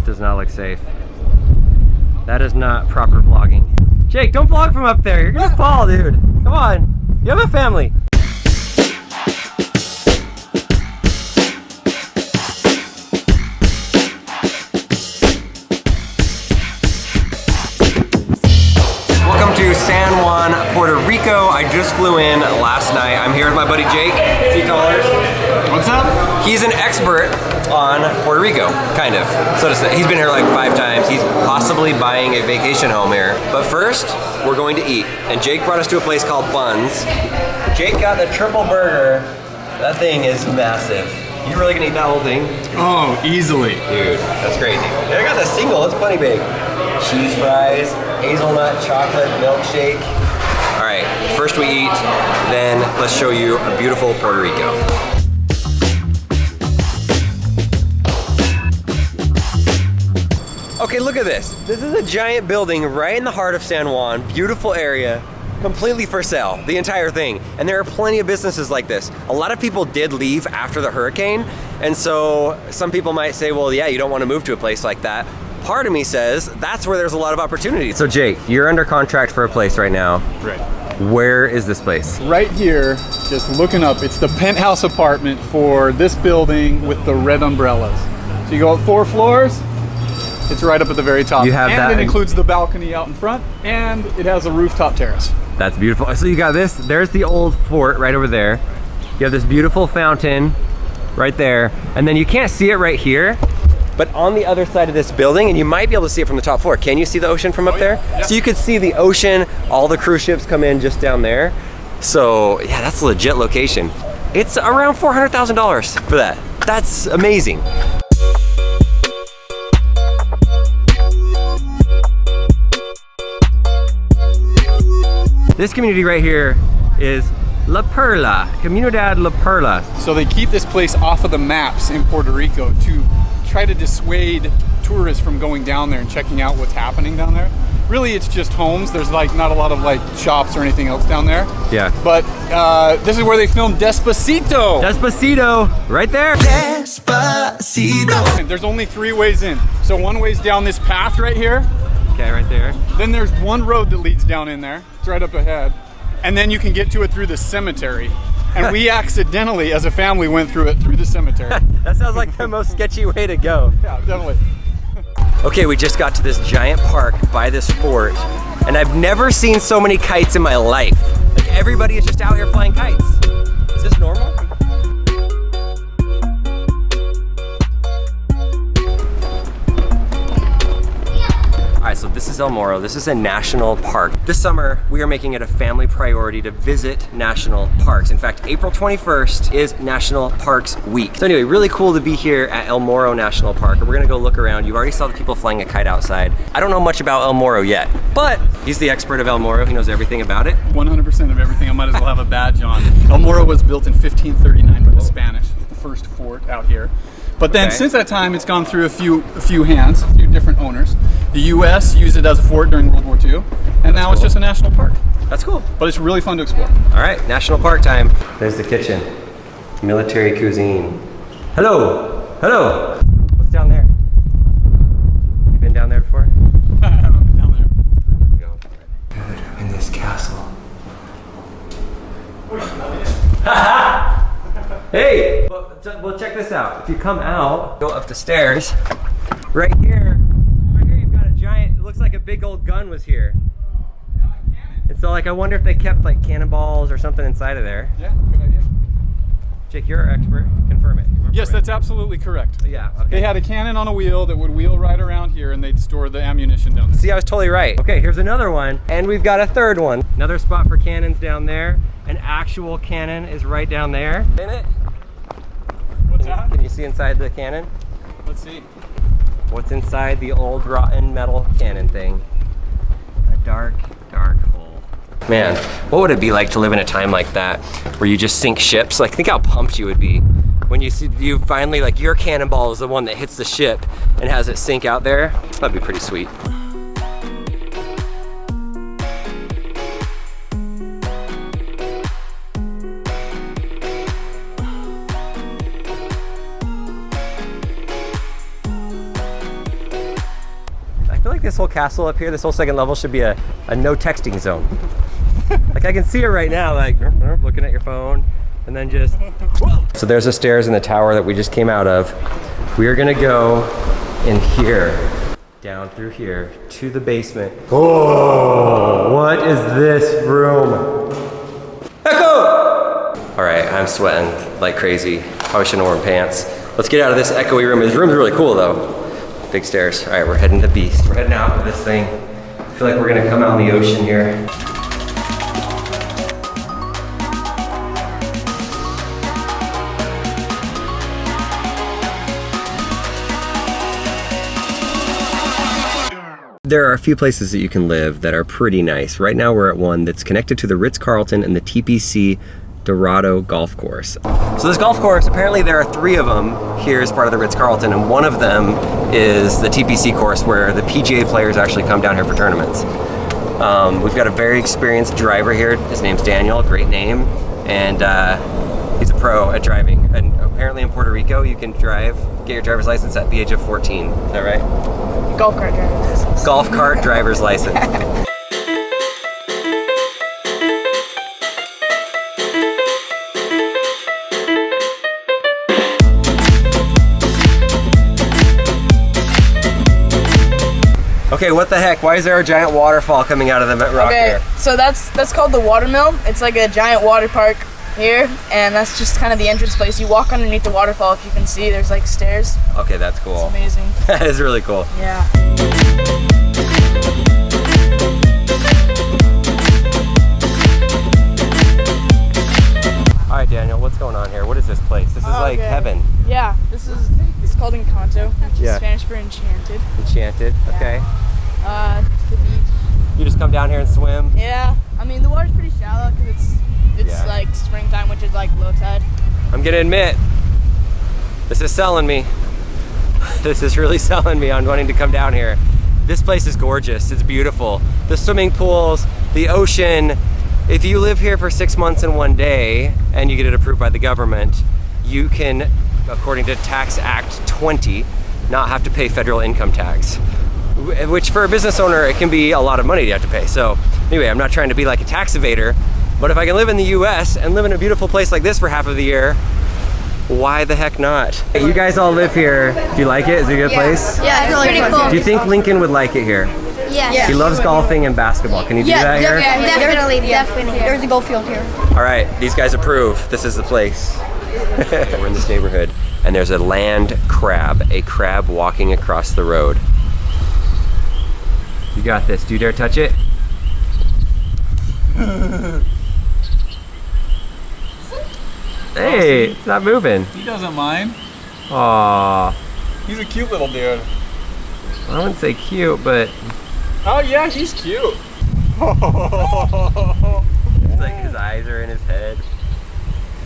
does not look safe. That is not proper vlogging. Jake, don't vlog from up there. You're gonna fall, dude. Come on. You have a family. Welcome to San Juan, Puerto Rico. I just flew in last night. I'm here with my buddy Jake. See colors. What's up? He's an expert on Puerto Rico, kind of. So to say, he's been here like 5 times. He's possibly buying a vacation home here. But first, we're going to eat. And Jake brought us to a place called Buns. Jake got the triple burger. That thing is massive. You really gonna eat that whole thing? Oh, easily. Dude, that's crazy. And I got the single, it's plenty big. Cheese fries, hazelnut chocolate milkshake. All right, first we eat, then let's show you a beautiful Puerto Rico. Okay, look at this. This is a giant building right in the heart of San Juan, beautiful area, completely for sale, the entire thing. And there are plenty of businesses like this. A lot of people did leave after the hurricane, and so some people might say, well, yeah, you don't want to move to a place like that. Part of me says that's where there's a lot of opportunity. So Jake, you're under contract for a place right now. Right. Where is this place? Right here, just looking up, it's the penthouse apartment for this building with the red umbrellas. So you go up 4 floors, it's right up at the very top. You have that. And it includes the balcony out in front, and it has a rooftop terrace. That's beautiful. So you got this, there's the old fort right over there. You have this beautiful fountain right there. And then you can't see it right here, but on the other side of this building, and you might be able to see it from the top floor. Can you see the ocean from up there? Yeah. So you could see the ocean, all the cruise ships come in just down there. So yeah, that's a legit location. It's around $400,000 for that. That's amazing. This community right here is La Perla, Comunidad La Perla. So they keep this place off of the maps in Puerto Rico to try to dissuade tourists from going down there and checking out what's happening down there. Really, it's just homes. There's like not a lot of like shops or anything else down there. Yeah. But this is where they filmed Despacito. Despacito, right there. Despacito. There's only 3 ways in. So one way's down this path right here. Okay, right there. Then there's one road that leads down in there. It's right up ahead. And then you can get to it through the cemetery. And we accidentally, as a family, went through it through the cemetery. That sounds like the most sketchy way to go. Yeah, definitely. Okay, we just got to this giant park by this fort, and I've never seen so many kites in my life. Like everybody is just out here flying kites. Is this normal? Alright, so this is El Morro. This is a national park. This summer, we are making it a family priority to visit national parks. In fact, April 21st is National Parks Week. So anyway, really cool to be here at El Morro National Park. We're gonna go look around. You already saw the people flying a kite outside. I don't know much about El Morro yet, but he's the expert of El Morro. He knows everything about it. 100% of everything. I might as well have a badge on. El Morro was built in 1539 by the Spanish. The first fort out here. But then since that time, it's gone through a few hands, a few different owners. The U.S. used it as a fort during World War II, and now it's just a national park. That's cool. But it's really fun to explore. All right, national park time. There's the kitchen. Military cuisine. Hello, hello. What's down there? You been down there before? I haven't been down there. Go for it. Good, I'm in this castle. Hey, well, check this out. If you come out, go up the stairs. Right here you've got a giant, it looks like a big old gun was here. And so like, I wonder if they kept like cannonballs or something inside of there. Yeah, good idea. Jake, you're our expert. Confirm it. Yes, that's absolutely correct. Yeah, okay. They had a cannon on a wheel that would wheel right around here, and they'd store the ammunition down there. See, I was totally right. Okay, here's another one. And we've got a third one. Another spot for cannons down there. An actual cannon is right down there. In it? What's that? Can you see inside the cannon? Let's see. What's inside the old rotten metal cannon thing? A dark, dark hole. Man, what would it be like to live in a time like that, where you just sink ships? Like, think how pumped you would be when you see you finally, like, your cannonball is the one that hits the ship and has it sink out there. That'd be pretty sweet. like this whole castle up here. This whole second level should be a no texting zone. Like I can see it right now, like looking at your phone, and then just. Whoa. So there's the stairs in the tower that we just came out of. We are gonna go in here, down through here to the basement. Oh, what is this room? Echo! All right, I'm sweating like crazy. Probably shouldn't have worn pants. Let's get out of this echoey room. This room's really cool though. Big stairs. All right, we're heading to Beast. We're heading out with this thing. I feel like we're gonna come out in the ocean here. There are a few places that you can live that are pretty nice. Right now we're at one that's connected to the Ritz-Carlton and the TPC Dorado golf course. So this golf course, apparently there are 3 of them here as part of the Ritz-Carlton, and one of them is the TPC course where the PGA players actually come down here for tournaments. We've got a very experienced driver here. His name's Daniel, great name, and he's a pro at driving. And apparently in Puerto Rico, you can get your driver's license at the age of 14. Is that right? Golf cart driver's license. Golf cart driver's license. Okay, what the heck? Why is there a giant waterfall coming out of the rock here? So that's called the watermill. It's like a giant water park here, and that's just kind of the entrance place. You walk underneath the waterfall. If you can see, there's like stairs. Okay, that's cool. It's amazing. That is really cool. Yeah. All right, Daniel, what's going on here? What is this place? This is like heaven. Yeah, it's called Encanto, which is Spanish for enchanted. Enchanted, okay. The beach. You just come down here and swim? Yeah, I mean the water's pretty shallow because it's like springtime, which is like low tide. I'm gonna admit, this is selling me. This is really selling me on wanting to come down here. This place is gorgeous, it's beautiful. The swimming pools, the ocean. If you live here for 6 months and 1 day and you get it approved by the government, you can, according to Tax Act 20, not have to pay federal income tax. Which for a business owner, it can be a lot of money to have to pay. So anyway, I'm not trying to be like a tax evader, but if I can live in the US and live in a beautiful place like this for half of the year, why the heck not? Hey, you guys all live here. Do you like it? Is it a good place? Yeah, it's really cool. Do you think Lincoln would like it here? Yes. He loves golfing and basketball. Can you do that here? Yeah, definitely. There's a golf field here. All right, these guys approve. This is the place. We're in this neighborhood, and there's a land crab, a crab walking across the road. You got this. Do you dare touch it? Hey, it's not moving. He doesn't mind. Aww. He's a cute little dude. I wouldn't say cute, but Oh yeah, he's cute. it's like his eyes are in his head.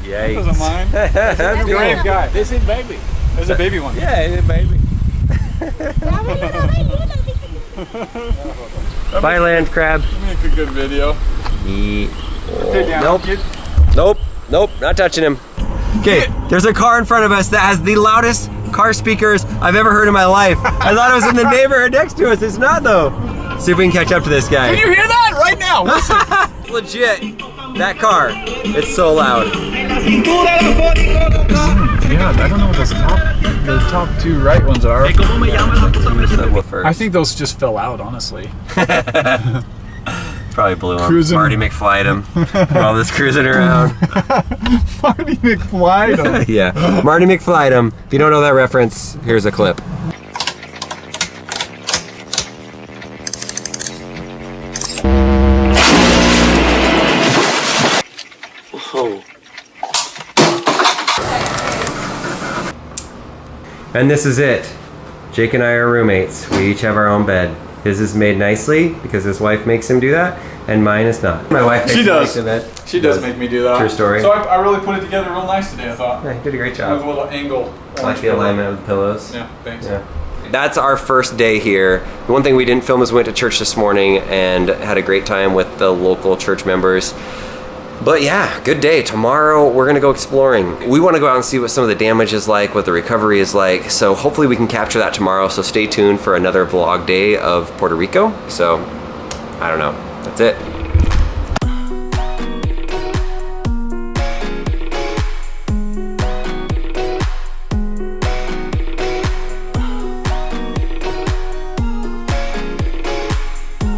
Yikes. He doesn't mind. That's He's a cool. brave guy. This is baby. There's a baby one. Yeah, it's a baby. Bye, land crab. Make a good video. Nope. Nope, not touching him. Okay, there's a car in front of us that has the loudest car speakers I've ever heard in my life. I thought it was in the neighborhood next to us. It's not though. See if we can catch up to this guy. Can you hear that right now? Listen. Legit. That car. It's so loud. Yeah, I don't know what the top 2 right ones are. I think those just fell out, honestly. Probably blew him. Cruising. Marty McFlyed him. All this cruising around. Marty McFly. Yeah, Marty McFlyed him. If you don't know that reference, here's a clip. Whoa. And this is it. Jake and I are roommates. We each have our own bed. His is made nicely because his wife makes him do that, and mine is not. My wife makes She does. me make the bed. She does make me do that. True story. So I really put it together real nice today, I thought. Yeah, you did a great With job. a little angle. I like the alignment of the pillows. Yeah, thanks. Yeah. That's our first day here. The one thing we didn't film is we went to church this morning and had a great time with the local church members. But yeah, good day. Tomorrow we're gonna go exploring. We wanna go out and see what some of the damage is like, what the recovery is like. So hopefully we can capture that tomorrow. So stay tuned for another vlog day of Puerto Rico. So I don't know, that's it.